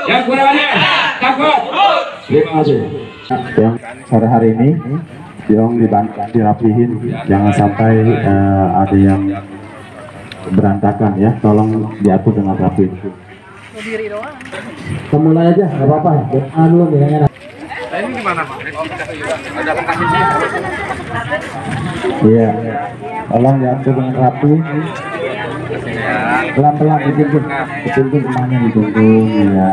Yang kurang ajar takut. Terima kasih. Yang sore hari ini Yong dirapihin, jangan sampai ada yang berantakan ya, tolong diatur dengan rapi. Mulai aja, nggak apa-apa. Dulu nih. Ini gimana? Iya, tolong diatur dengan rapi. Pelan-pelan dituntun rumahnya dituntun ya.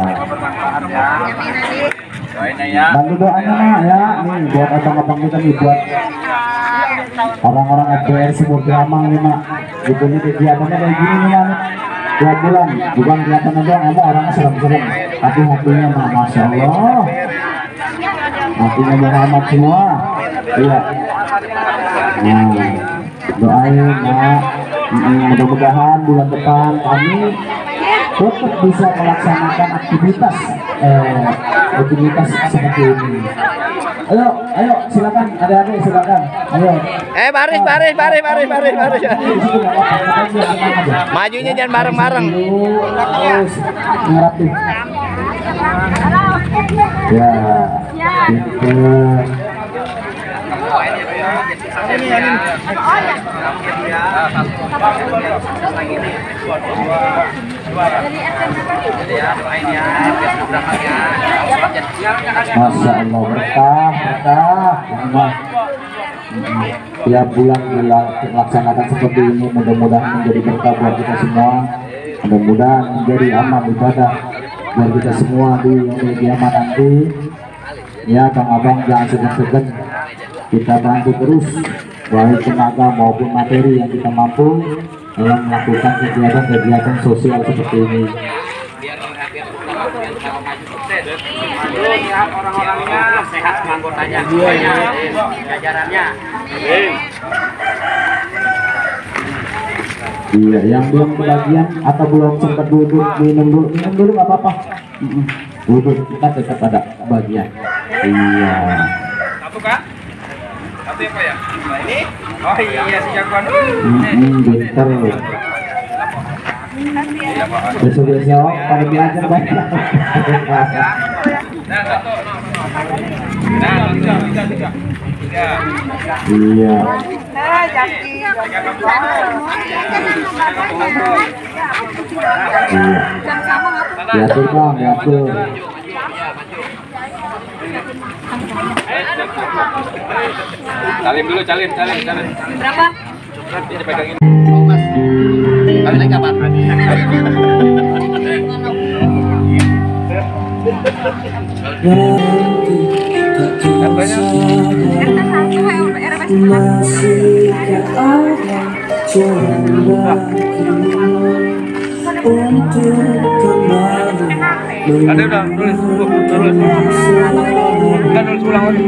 Bantu doanya mak ya, nih buat abang-abang kita nih, buat orang-orang FBR Sumur Gramang nih mak. Gitu nih kegiatannya kayak gini nih mak. Tiap bulan, bukan kelihatan doang, emang orangnya serem-serem. Tapi hatinya mak, masya Allah. Hatinya Muhammad semua. Iya. Nah, doain mak. Mudah-mudahan bulan depan kami tetap bisa melaksanakan aktivitas seperti ini. Ayo silakan, adik-adik silakan. Ayo. Baris. Majunya jangan bareng-bareng. Ngerapin. Ya. Gitu. Masya Allah, berkah. Tiap bulan dilaksanakan seperti ini, mudah-mudahan menjadi berkah buat kita semua. Mudah-mudahan menjadi amal ibadah buat kita semua di kiamat nanti. Ya, Kang Abang jangan segan-segan, kita bantu terus baik tenaga maupun materi yang kita mampu dalam melakukan kegiatan sosial seperti ini. Orang-orangnya sehat, anggotanya, jajarannya. Iya, yang belum kebagian atau belum sempat duduk minum dulu nggak apa-apa. Duduk, kita tetap ada bagian. Iya. Satu kak? Satu apa ya? Nah, ini? Oh iya si jagoan. Bentar loh. Besok pada belajar banyak. Nah satu. Nah tiga. Iya. Diatur bang, diatur. Salim dulu, salim. Berapa? Ini pegangin. Kali lagi kapan? Ada udah tulis ulang lagi.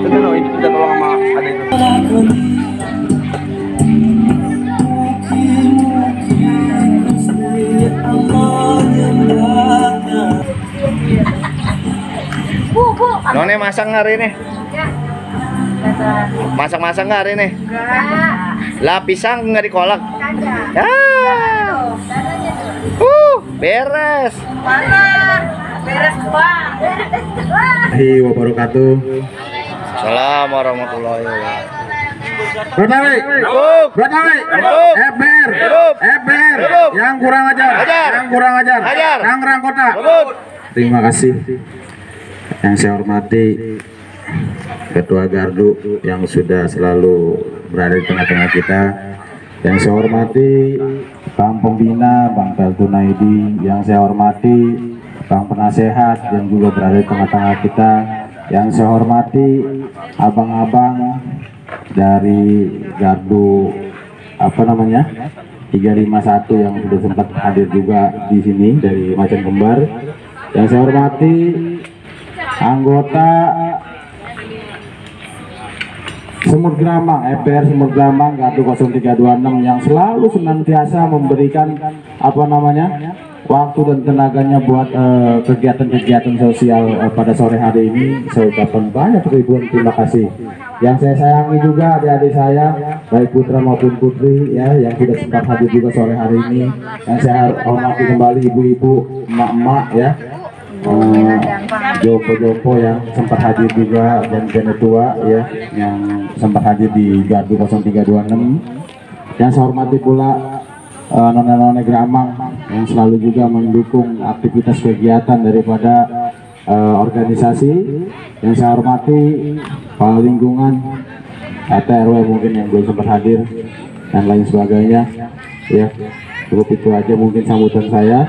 Itu loh, ini kita tolong sama ada itu. None masak nggak hari ini? Masak nggak hari ini? Lah pisang nggak dikolak? Beres. Beres Bang. Assalamualaikum wabarakatuh. Assalamualaikum warahmatullahi wabarakatuh. Bertarik, FBR, yang kurang ajar, Tangerang Kota. Terima kasih. Yang saya hormati Ketua Gardu yang sudah selalu berada di tengah-tengah kita. Yang saya hormati Bang Pembina, Bang Peltunaidi. Yang saya hormati Bang Penasehat yang juga berada di tengah-tengah kita. Yang saya hormati abang-abang dari Gardu 351 yang sudah sempat hadir juga di sini dari Macan Kembar. Yang saya hormati anggota Sumur Gramang, FBR Sumur Gramang Gardu 0326 yang selalu senantiasa memberikan waktu dan tenaganya buat kegiatan-kegiatan sosial pada sore hari ini. Saya ucapkan banyak ribuan terima kasih. Yang saya sayangi juga adik-adik saya, baik putra maupun putri ya, yang sudah sempat hadir juga sore hari ini. Yang saya hormati kembali ibu-ibu, emak-emak ya, jompo-jompo yang sempat hadir juga, dan nenek tua ya, yang sempat hadir di Gardu 0326. Yang saya hormati pula nona-nona Gramang yang selalu juga mendukung aktivitas kegiatan daripada organisasi. Yang saya hormati kepala lingkungan, RT RW mungkin yang belum sempat hadir dan lain sebagainya ya. Cukup itu aja mungkin sambutan saya.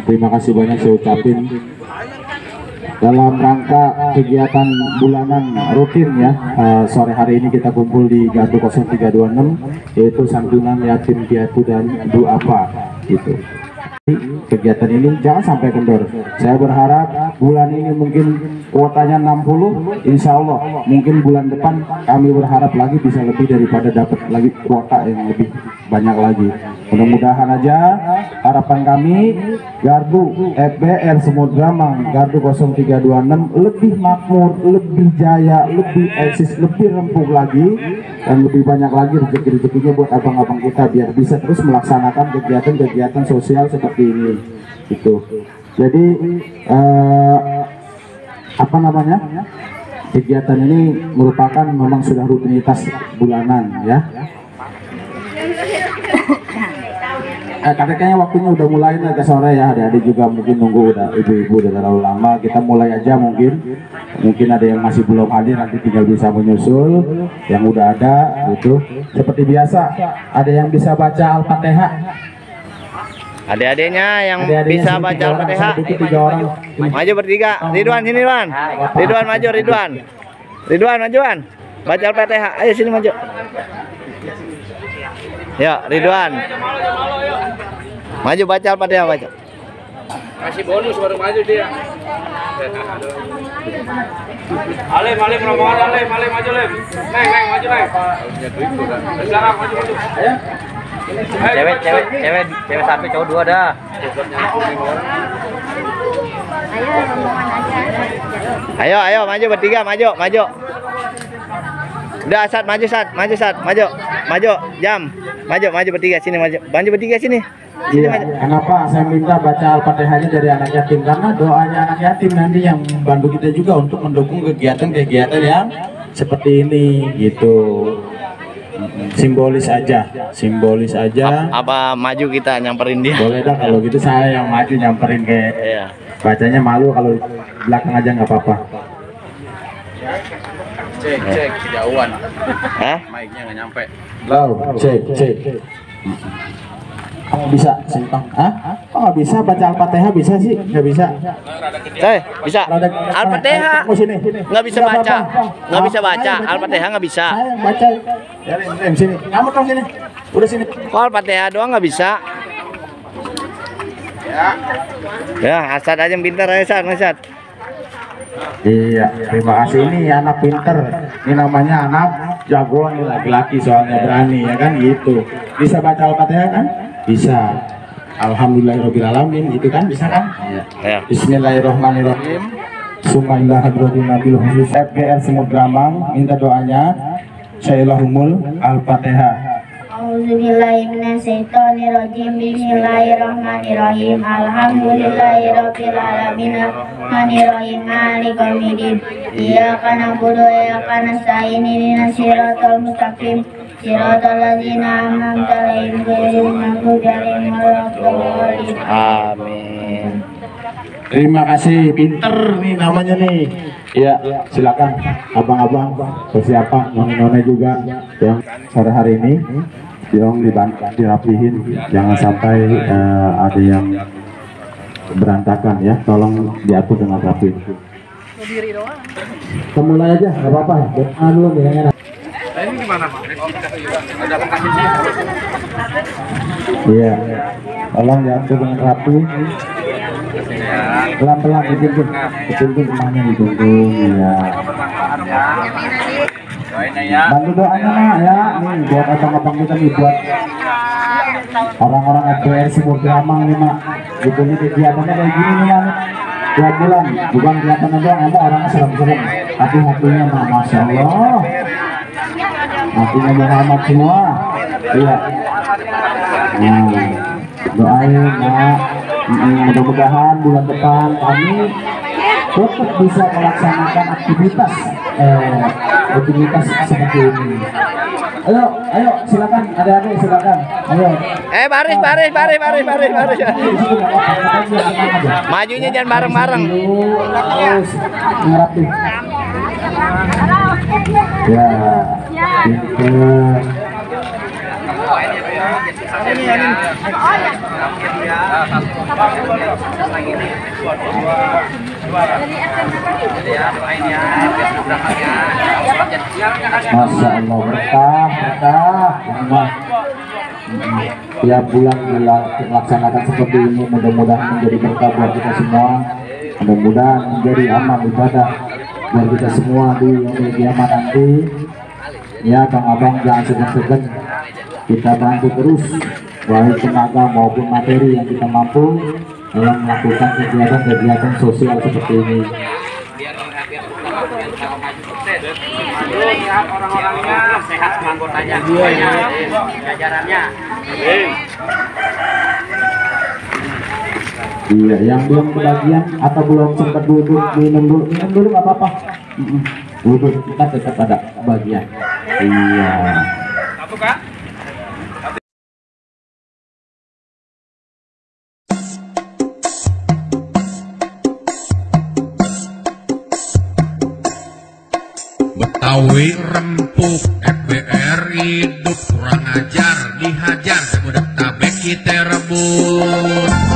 Terima kasih banyak saya ucapin dalam rangka kegiatan bulanan rutin ya. Sore hari ini kita kumpul di Gardu 0326, yaitu santunan yatim piatu dan duafa gitu. Kegiatan ini jangan sampai kendor. Saya berharap bulan ini mungkin kuotanya 60, insya Allah mungkin bulan depan kami berharap lagi bisa lebih daripada dapat lagi kuota yang lebih banyak lagi. Mudah-mudahan aja harapan kami Gardu FBR Semut Gramang Gardu 0326 lebih makmur, lebih jaya, lebih eksis, lebih rempuk lagi, dan lebih banyak lagi rezeki-rezekinya buat abang-abang kita biar bisa terus melaksanakan kegiatan-kegiatan sosial seperti ini gitu. Jadi apa namanya, kegiatan ini merupakan memang sudah rutinitas bulanan ya. Kayaknya waktunya udah mulai agak sore ya, adik-adik juga mungkin nunggu, udah ibu-ibu udah terlalu lama. Kita mulai aja, mungkin ada yang masih belum hadir, nanti tinggal bisa menyusul yang udah ada gitu. Seperti biasa, ada yang bisa baca Al-Fatihah. Adik-adiknya yang bisa baca Al-Fatihah, maju bertiga. Ridwan sini, Ridwan. Ridwan maju, Ridwan. Ridwan majuan. Baca Al-Fatihah. Ayo sini maju. Ya, Ridwan. Maju baca Al-Fatihah, baca. Kasih bonus baru maju dia. Alim rombongan Alim maju Alim. Neng maju Neng. Belakang maju. Cewek satu, cowok dua dah. Ayo maju bertiga, maju. Udah Sat, maju jam. Maju bertiga sini, maju bertiga sini. Iya, kenapa saya minta baca Al-Fatihahnya dari anak yatim? Karena doanya anak yatim nanti yang membantu kita juga untuk mendukung kegiatan-kegiatan yang seperti ini gitu. Simbolis aja. Apa maju kita nyamperin dia? Boleh dah kalau gitu, saya yang maju nyamperin ke. Iya. Bacanya malu kalau belakang aja nggak apa-apa. Cek kejauhan. Mic-nya nggak nyampe. Low, cek. Kamu bisa simpang? Kok nggak bisa baca Al-Fatihah? Bisa sih, nggak bisa. Bisa. Al-Fatihah nggak bisa baca. Al-Fatihah nggak bisa. Saya yang baca. Ya, sini. Kamu dong sini. Udah sini. Kok Al-Fatihah doang nggak bisa? Ya, Asad aja yang pintar aja, Asad. Iya, terima kasih. Ini anak pinter. Ini namanya anak jagoan, laki-laki soalnya berani ya kan gitu. Bisa baca Al-Fatihah kan? Bisa. Alhamdulillahirobbilalamin, itu kan bisa kan? Iya. Bismillahirrohmanirrohim. Bismillahirrohmanirrohim. FBR Semut Gramang minta doanya. Syailahumul Al-Fatihah. Auzubillahiminasyaitonirrajim. Bismillahirrahmanirrahim. Alhamdulillahirabbil alamin. Arrahmanirrahim. Maliki yaumiddin. Iyyaka na'budu wa iyyaka nasta'in. Ihdinas siratal mustaqim. Siratal ladzina an'amta 'alaihim ghairil maghdubi 'alaihim waladdallin. Amin. Terima kasih, pinter nih namanya nih. Ya, silakan abang-abang persiapan, nona-nona juga yang sore hari ini yang dirapihin, jangan sampai ada yang berantakan ya, tolong diatur dengan rapi. Kita mulai aja, nggak apa-apa. Doa dulu nih yang enak. Ini gimana Pak? Ada kasih. Iya, tolong diatur dengan rapi. Pelan-pelan dituntun rumahnya dituntun ya. Bantu doanya nak ya, nih buat abang-abang kita nih, buat orang-orang FBR Semut Gramang nih mak. Gitu kegiatannya kayak gini nih kan. Tiap bulan, bukan kelihatannya doang, emang orangnya serem-serem, tapi hatinya mah masya Allah, hatinya Muhammad semua. Iya. Nah, doain nak, mudah-mudahan bulan depan kami tetap bisa melaksanakan aktivitas seperti ini. Ayo silakan adik-adik, silakan. Ayo. Baris. Majunya jangan bareng-bareng. Terus ngerapi. Ya. Itu. Masya Allah, berkah. Tiap bulan dilaksanakan seperti ini, mudah-mudahan menjadi berkah buat kita semua, mudah-mudahan menjadi amal ibadah buat kita semua di yaumul kiamat nanti. Ya Kang Abang, jangan segan-segan, kita bantu terus baik tenaga maupun materi yang kita mampu dalam melakukan kegiatan-kegiatan sosial seperti ini. Lihat orang-orangnya sehat, anggotanya, jajarannya. Iya, yang belum kebagian atau belum sempat duduk minum dulu nggak apa-apa. Duduk, kita tetap ada bagian. Iya. Satu Kak. Betawi rempuk, FBR hidup kurang ajar, dihajar, udah tabek kita rebut.